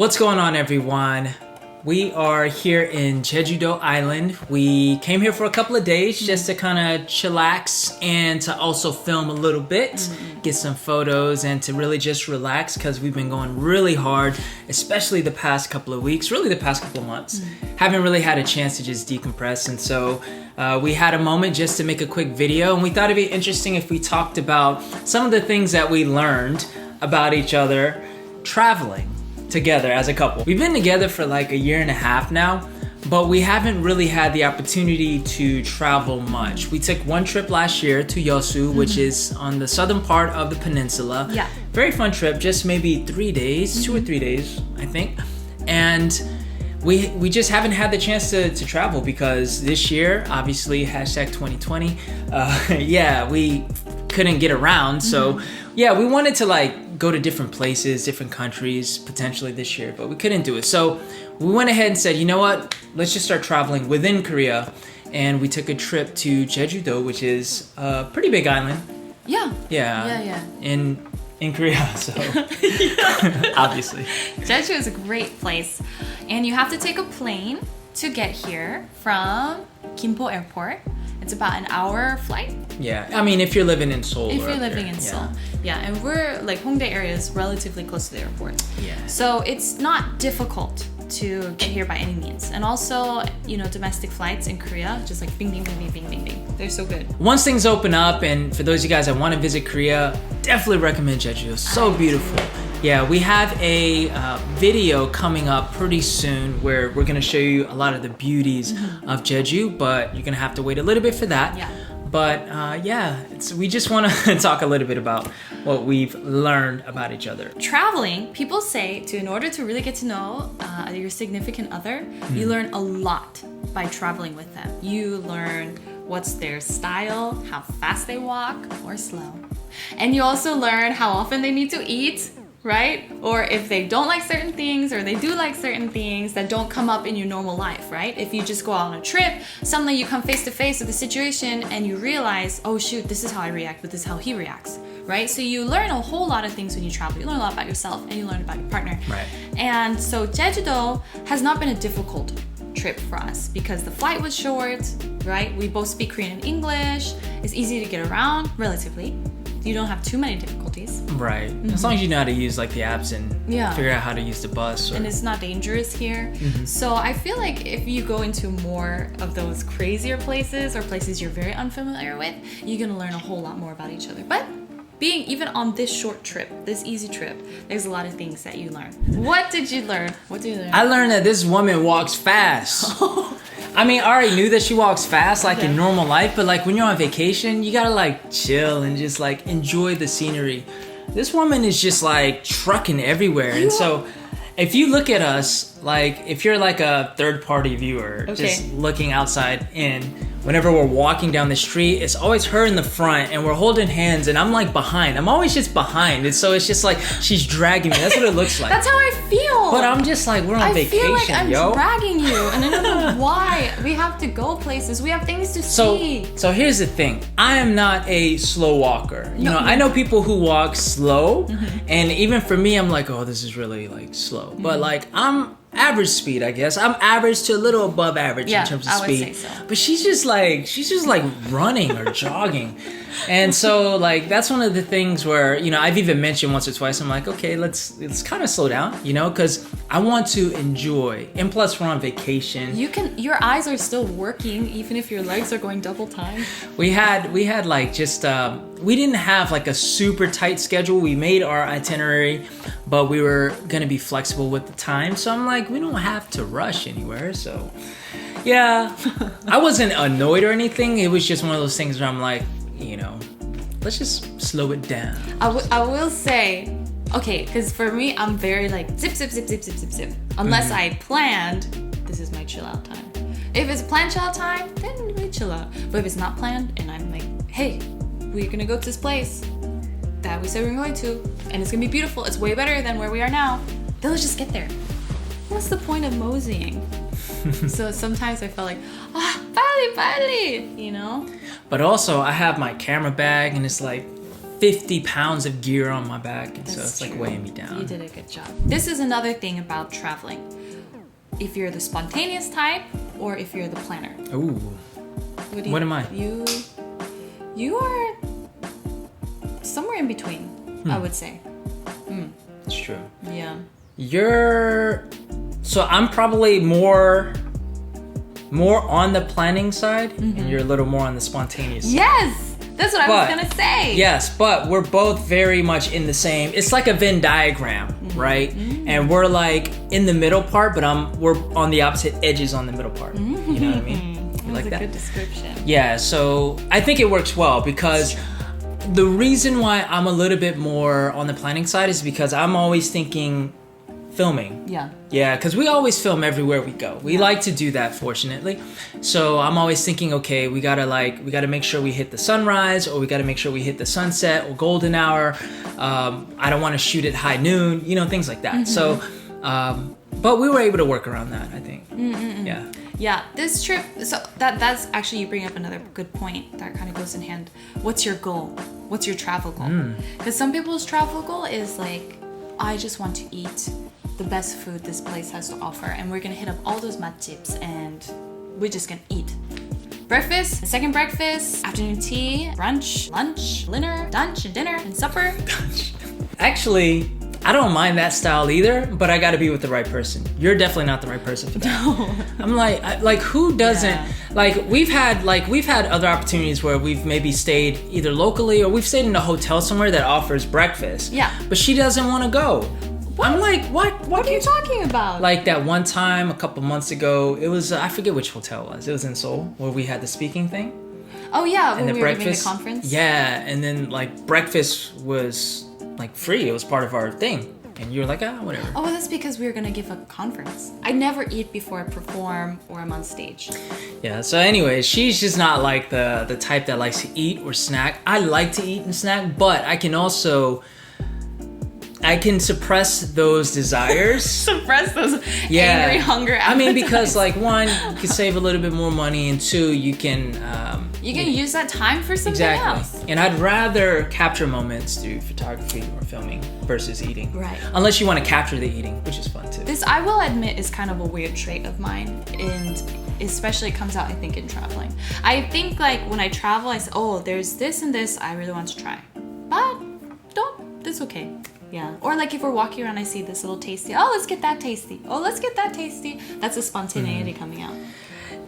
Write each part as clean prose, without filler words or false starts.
What's going on, everyone? We are here in Jeju Island. We came here for a couple of days just to kind of chillax and to also film a little bit, get some photos, and to really just relax because we've been going really hard, especially the past couple of weeks, really the past couple of months. Haven't really had a chance to just decompress, and so we had a moment just to make a quick video, and we thought it'd be interesting if we talked about some of the things that we learned about each other traveling together as a couple. We've been together for like a year and a half now, but we haven't really had the opportunity to travel much. We took one trip last year to Yeosu, which is on the southern part of the peninsula. Yeah. Very fun trip, just maybe 3 days, 2 or 3 days, I think. And we just haven't had the chance to travel because this year, obviously, hashtag 2020, we couldn't get around. So yeah, we wanted to like go to different places, different countries potentially this year, but we couldn't do it. So we went ahead and said, you know what, let's just start traveling within Korea. And we took a trip to Jeju, which is a pretty big island. Yeah. In Korea, so obviously. Jeju is a great place. And you have to take a plane to get here from Gimpo Airport. It's about an hour flight. Yeah, I mean, if you're living in Seoul. If you're living in Seoul. Yeah, and we're like Hongdae area is relatively close to the airport. Yeah. So it's not difficult to get here by any means. And also, you know, domestic flights in Korea, just like bing, bing, bing, bing, bing, bing, bing. They're so good. Once things open up, and for those of you guys that want to visit Korea, definitely recommend Jeju. It's so beautiful. Yeah, we have a video coming up pretty soon where we're going to show you a lot of the beauties of Jeju, but you're going to have to wait a little bit for that. Yeah. But we just want to talk a little bit about what we've learned about each other. Traveling, people say in order to really get to know your significant other, you learn a lot by traveling with them. You learn what's their style, how fast they walk or slow. And you also learn how often they need to eat, right? Or if they don't like certain things or they do like certain things that don't come up in your normal life, right? If you just go out on a trip, suddenly you come face to face with the situation and you realize, oh shoot, this is how I react, but this is how he reacts, right? So you learn a whole lot of things when you travel. You learn a lot about yourself and you learn about your partner. Right. And so Jeju has not been a difficult trip for us because the flight was short, right? We both speak Korean and English. It's easy to get around, relatively. You don't have too many difficulties. Right. As long as you know how to use like the apps and figure out how to use the bus. And it's not dangerous here. So I feel like if you go into more of those crazier places or places you're very unfamiliar with, you're gonna learn a whole lot more about each other. But being even on this short trip, this easy trip, there's a lot of things that you learn. What did you learn? I learned that this woman walks fast. I mean, I already knew that she walks fast, like in normal life, but like when you're on vacation, you gotta like chill and just like enjoy the scenery. This woman is just like trucking everywhere. And so if you look at us, like if you're like a third party viewer, just looking outside in, whenever we're walking down the street, it's always her in the front and we're holding hands and I'm like behind. I'm always just behind. And so it's just like she's dragging me. That's what it looks like. That's how I feel. But I'm just like, we're on vacation, I feel like I'm dragging you. And I don't know why. We have to go places. We have things to see. So here's the thing. I am not a slow walker. You know, I know people who walk slow. And even for me, I'm like, oh, this is really like slow. But like I'm average speed, I guess. I'm average to a little above average in terms of speed. I would say so. But she's just like running or jogging. And so like that's one of the things where, you know, I've even mentioned once or twice, I'm like, okay, let's kind of slow down, you know, because I want to enjoy. And plus we're on vacation. Your eyes are still working even if your legs are going double time. We had like just we didn't have like a super tight schedule. We made our itinerary, but we were gonna be flexible with the time. So I'm like, we don't have to rush anywhere. So yeah, I wasn't annoyed or anything. It was just one of those things where I'm like, you know, let's just slow it down. I will say, okay, because for me, I'm very like zip, zip, zip, zip, zip, zip, zip. Unless I planned, this is my chill out time. If it's planned chill out time, then we chill out. But if it's not planned and I'm like, hey, we're gonna go to this place that we said we were going to, and it's gonna be beautiful, it's way better than where we are now, then let's just get there. What's the point of moseying? So sometimes I felt like, bali, you know? But also I have my camera bag and it's like 50 pounds of gear on my back, and so That's it's like true. weighing me down. You did a good job. This is another thing about traveling. If you're the spontaneous type or if you're the planner. Ooh. What am I? You are somewhere in between, I would say. It's true. Yeah. So I'm probably more on the planning side, and you're a little more on the spontaneous side. Yes! That's what I was gonna say. Yes, but we're both very much in the same. It's like a Venn diagram, right? And we're like in the middle part, but we're on the opposite edges on the middle part. You know what I mean? That was a good description. Yeah, so I think it works well because the reason why I'm a little bit more on the planning side is because I'm always thinking filming. Yeah, because we always film everywhere we go. We like to do that, fortunately. So I'm always thinking, okay, we gotta make sure we hit the sunrise, or we gotta make sure we hit the sunset or golden hour. I don't want to shoot at high noon, things like that. So, but we were able to work around that, I think. Yeah. Yeah, this trip, so that's actually, you bring up another good point that kind of goes in hand. What's your goal? What's your travel goal? Because some people's travel goal is like, I just want to eat the best food this place has to offer, and we're gonna hit up all those matjips and we're just gonna eat. Breakfast, second breakfast, afternoon tea, brunch, lunch, dinner, lunch and dinner and supper. Actually, I don't mind that style either, but I got to be with the right person. You're definitely not the right person for that. No. I'm like who doesn't? Yeah. Like we've had other opportunities where we've maybe stayed either locally or we've stayed in a hotel somewhere that offers breakfast. Yeah. But she doesn't want to go. What? I'm like, what? What are you talking about? Like that one time a couple months ago, it was I forget which hotel it was. It was in Seoul where we had the speaking thing. Oh yeah, And when the we were giving the breakfast. conference. Yeah, and then like breakfast was like free. It was part of our thing. And you were like, whatever. Oh, well, that's because we were gonna give a conference. I never eat before I perform or I'm on stage. Yeah, so anyway, she's just not like the type that likes to eat or snack. I like to eat and snack, but I can suppress those desires. Suppress those angry hunger appetites. I mean, because like one, you can save a little bit more money, and two, you can use that time for something else. And I'd rather capture moments through photography or filming versus eating. Right. Unless you want to capture the eating, which is fun too. This, I will admit, is kind of a weird trait of mine, and especially it comes out, I think, in traveling. I think like when I travel, I say, oh, there's this and this I really want to try, but that's okay. Yeah. Or like if we're walking around, I see this little tasty. Oh, let's get that tasty. Oh, let's get that tasty. That's a spontaneity coming out.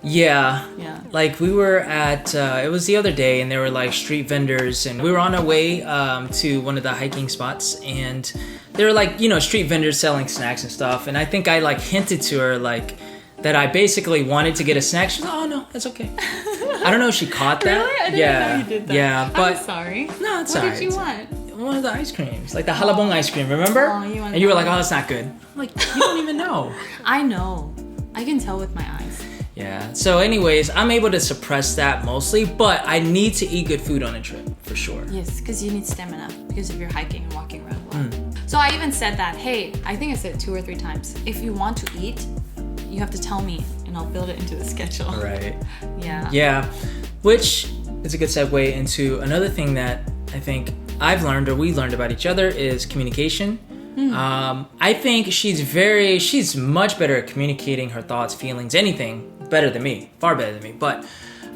Yeah. Yeah. Like we were at, it was the other day, and there were like street vendors, and we were on our way to one of the hiking spots, and there were like, street vendors selling snacks and stuff. And I think I like hinted to her like that I basically wanted to get a snack. She's like, oh no, it's okay. I don't know if she caught that. Really? I didn't know you did that. Yeah, but I'm sorry. No, it's What alright. did you want? One of the ice creams, like the halabong ice cream, remember? Oh, you wanted and you were like, that. oh, it's not good. I'm like, you don't even know. I know. I can tell with my eyes. Yeah. So anyways, I'm able to suppress that mostly, but I need to eat good food on a trip, for sure. Yes, because you need stamina because if you're hiking and walking around a lot. So I even said that, hey, I think I said it 2 or 3 times. If you want to eat, you have to tell me and I'll build it into the schedule. Right. Yeah. Yeah. Which is a good segue into another thing that I think I've learned, or we learned about each other, is communication. I think she's much better at communicating her thoughts, feelings, anything better than me, far better than me. But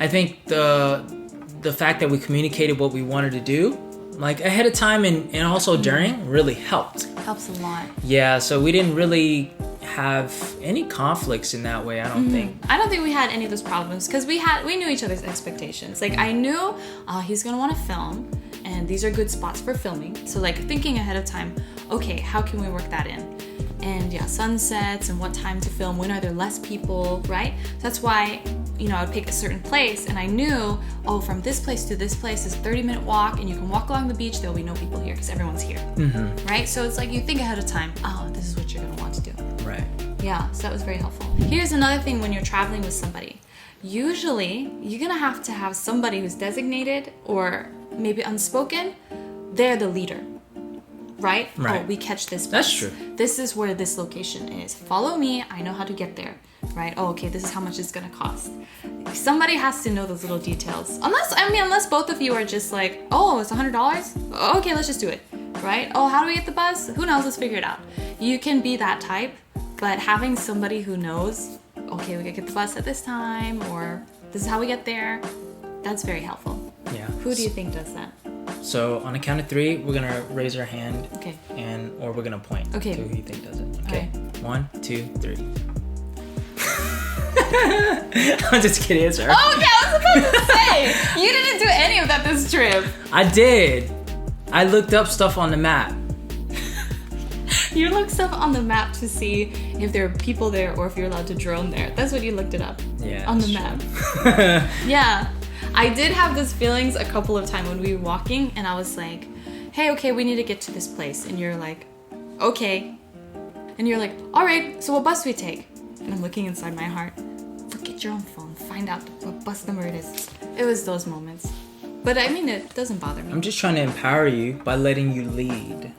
I think the fact that we communicated what we wanted to do, like ahead of time and also during, really helped. Helps a lot. Yeah, so we didn't really have any conflicts in that way, I don't think. I don't think we had any of those problems because we knew each other's expectations. Like I knew he's gonna want to film, and these are good spots for filming. So like thinking ahead of time, okay, how can we work that in? And yeah, sunsets and what time to film, when are there less people, right? So that's why, I would pick a certain place, and I knew, from this place to this place is a 30-minute walk, and you can walk along the beach, there'll be no people here because everyone's here, right? So it's like you think ahead of time, this is what you're gonna want to do. Right. Yeah, so that was very helpful. Here's another thing when you're traveling with somebody. Usually, you're gonna have to have somebody who's designated or maybe unspoken. They're the leader. right? Right. Oh, we catch this bus. That's true. This is where this location is. Follow me. I know how to get there, right? Oh, okay, this is how much it's gonna cost. Somebody has to know those little details. Unless both of you are just like, oh, it's $100? Okay, let's just do it, right? Oh, how do we get the bus? Who knows? Let's figure it out. You can be that type, but having somebody who knows, okay, we gotta get the bus at this time, or this is how we get there, that's very helpful. Yeah. Who do you think does that? So on the count of 3, we're gonna raise our hand. Okay. Or we're gonna point Okay. to who you think does it. Okay. Alright. 1, 2, 3. I'm just kidding. It's her. Oh, okay, I was about to say, you didn't do any of that this trip. I did. I looked up stuff on the map. You looked stuff on the map to see if there are people there or if you're allowed to drone there. That's what you looked it up. Yeah. On the map. Yeah. I did have those feelings a couple of times when we were walking, and I was like, hey, okay, we need to get to this place. And you're like, okay. And you're like, all right, so what bus do we take? And I'm looking inside my heart. Forget your own phone. Find out what bus number it is. It was those moments. But I mean, it doesn't bother me. I'm just trying to empower you by letting you lead.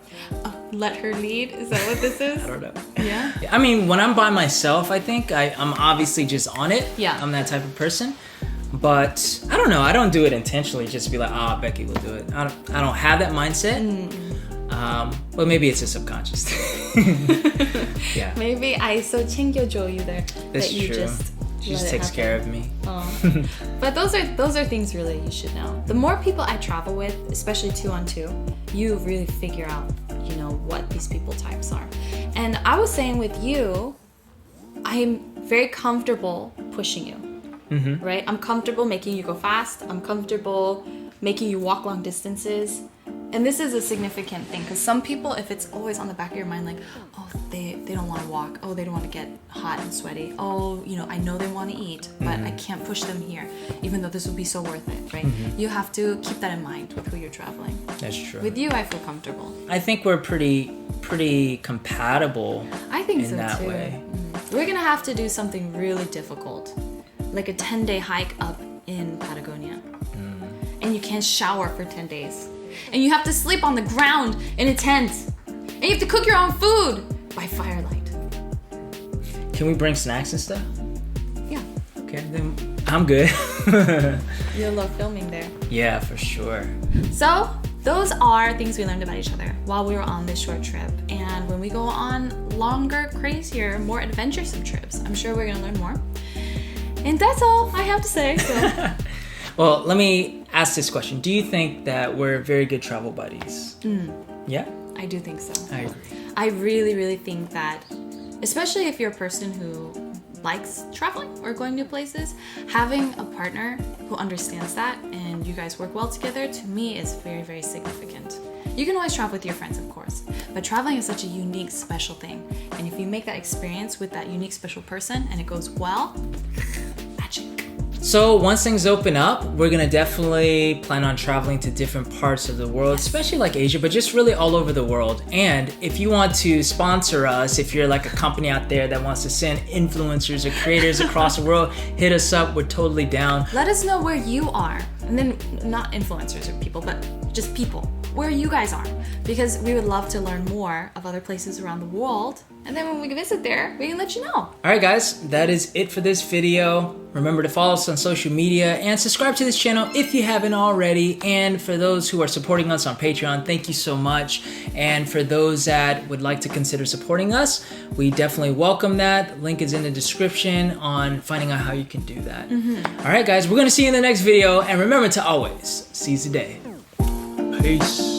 Let her lead? Is that what this is? I don't know. Yeah? I mean, when I'm by myself, I think I'm obviously just on it. Yeah. I'm that type of person. But I don't know. I don't do it intentionally just to be like, Becky will do it. I don't have that mindset. But maybe it's a subconscious thing. Yeah. Maybe I so 챙겨줘 you there. That's that you true. just She let just it takes happen. care of me. Oh. But those are things really you should know. The more people I travel with, especially 2-on-2, you really figure out, what these people types are. And I was saying with you, I am very comfortable pushing you. Mm-hmm. Right? I'm comfortable making you go fast. I'm comfortable making you walk long distances. And this is a significant thing because some people, if it's always on the back of your mind, like, oh, they don't want to walk. Oh, they don't want to get hot and sweaty. Oh, I know they want to eat, but I can't push them here, even though this would be so worth it, right? You have to keep that in mind with who you're traveling. That's true. With you, I feel comfortable. I think we're pretty compatible. I think in so that too. way. We're gonna have to do something really difficult, like a 10-day hike up in Patagonia, and you can't shower for 10 days. And you have to sleep on the ground in a tent. And you have to cook your own food by firelight. Can we bring snacks and stuff? Yeah. Okay, then I'm good. You'll love filming there. Yeah, for sure. So, those are things we learned about each other while we were on this short trip. And when we go on longer, crazier, more adventuresome trips, I'm sure we're gonna learn more. And that's all I have to say. So. Well, let me ask this question. Do you think that we're very good travel buddies? Yeah? I do think so. I agree. I really, really think that, especially if you're a person who likes traveling or going new places, having a partner who understands that and you guys work well together, to me is very, very significant. You can always travel with your friends, of course, but traveling is such a unique, special thing. And if you make that experience with that unique, special person and it goes well, magic. So once things open up, we're gonna definitely plan on traveling to different parts of the world, especially like Asia, but just really all over the world. And if you want to sponsor us, if you're like a company out there that wants to send influencers or creators across the world, hit us up. We're totally down. Let us know where you are. And then not influencers or people, but just people, where you guys are. Because we would love to learn more of other places around the world. And then when we visit there, we can let you know. All right, guys, that is it for this video. Remember to follow us on social media and subscribe to this channel if you haven't already. And for those who are supporting us on Patreon, thank you so much. And for those that would like to consider supporting us, we definitely welcome that. Link is in the description on finding out how you can do that. All right, guys, we're gonna see you in the next video. And remember to always seize the day. Peace.